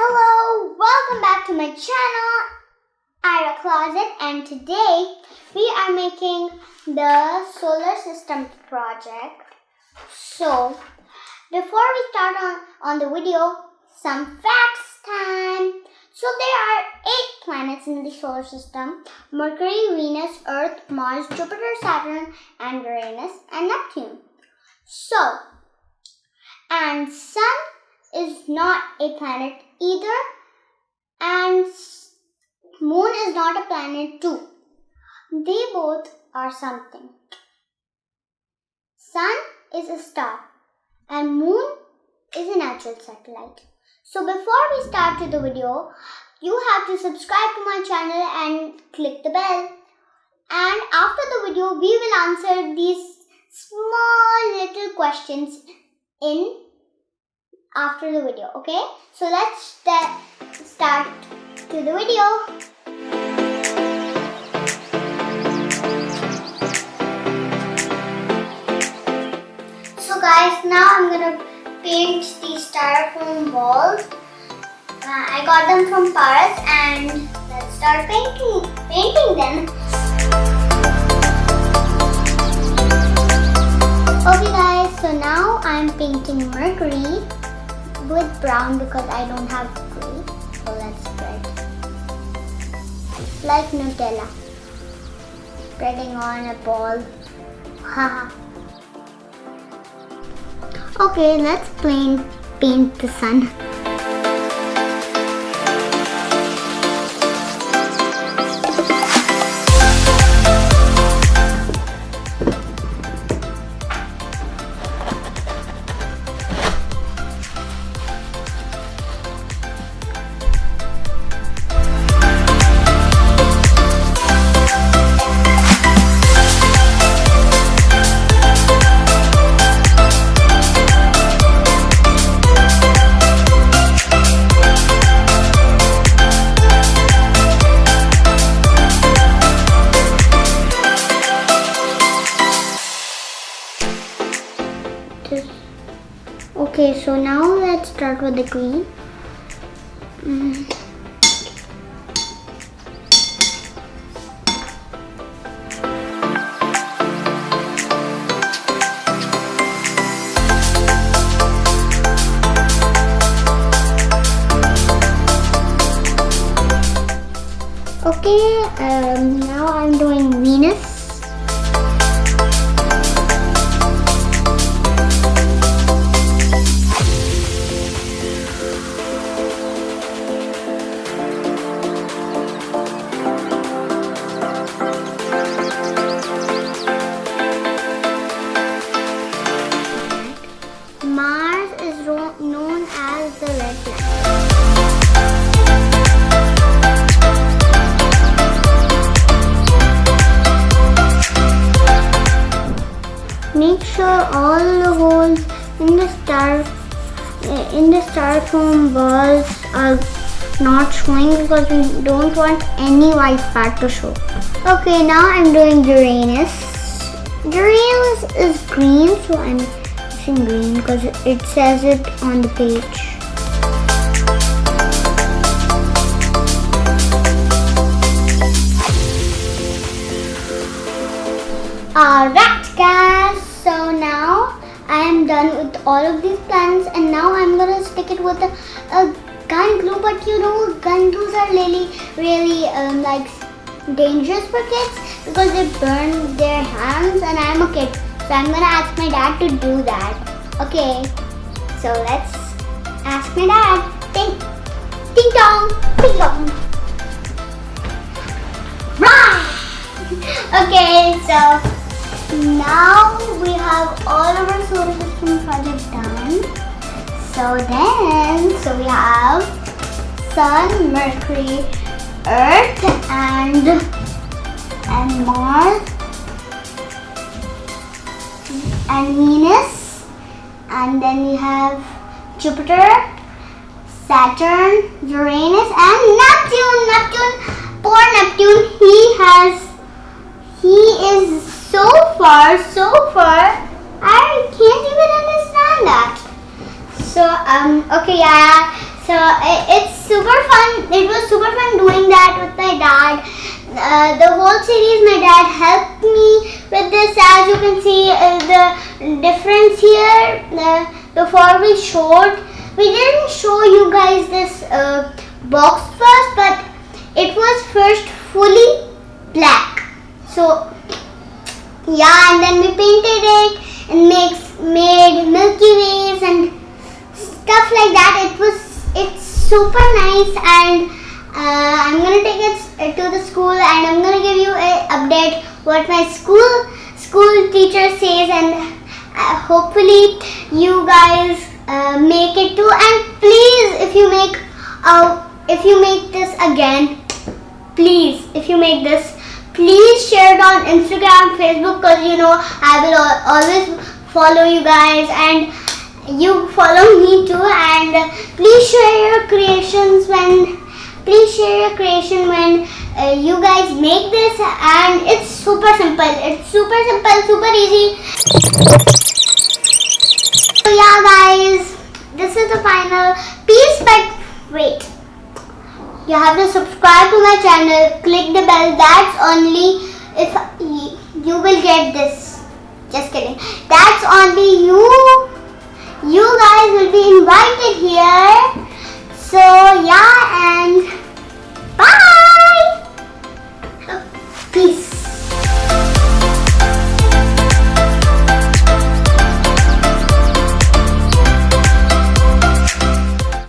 Hello, welcome back to my channel, Aira Closet, and today we are making the solar system project. So, before we start on the video, some facts time. So there are 8 planets in the solar system: Mercury, Venus, Earth, Mars, Jupiter, Saturn, and Uranus, and Neptune. So, and Sun is not a planet either, and Moon is not a planet too. They both are something. Sun is a star and Moon is a natural satellite. So before we start to the video, you have to subscribe to my channel and click the bell. And after the video, we will answer these small little questions after the video, okay? So let's start to the video. So guys, now I'm gonna paint these styrofoam balls. I got them from Paris, and let's start painting them. Okay guys, so now I'm painting Mercury with brown because I don't have grey. So let's spread like Nutella, spreading on a ball. Haha. Okay, let's paint the sun. Okay, so now let's start with the green. Okay, now I'm doing Venus. Mars is known as the red planet. Make sure all the holes in the styrofoam balls are not showing because we don't want any white part to show. Okay, now I'm doing Uranus. Uranus is green, so I'm using green because it says it on the page. Alright guys, so now I am done with all of these planets, and now I'm gonna stick it with a gun glue. But you know, gun glues are really like dangerous for kids because they burn their hands, and I'm a kid, so I'm gonna ask my dad to do that. Okay, so let's ask my dad. Ding dong, ding dong. Right. Okay, so now we have all of our solar system project done. So we have Sun, Mercury, Earth, and Mars, and Venus, and then we have Jupiter, Saturn, Uranus, and Neptune. Poor Neptune, he is so far. I can't even understand that. So okay, yeah. So So it's super fun. It was super fun doing that with my dad. The whole series, my dad helped me with this. As you can see, the difference here. Before we didn't show you guys this box first, but it was first fully black. So yeah, and then we painted it and made Milky Ways and stuff like that. It's super nice, and I'm gonna take it to the school, and I'm gonna give you an update what my school teacher says, and hopefully you guys make it too. And please, if you make this again, please, if you make this, please share it on Instagram, Facebook, because I will always follow you guys, and you follow me too. And please share your creations when you guys make this. And it's super simple. It's super simple, super easy. So yeah, guys, this is the final piece. But wait. You have to subscribe to my channel, click the bell. That's only if you will get this. Just kidding. That's only you guys will be invited here. So yeah, and bye.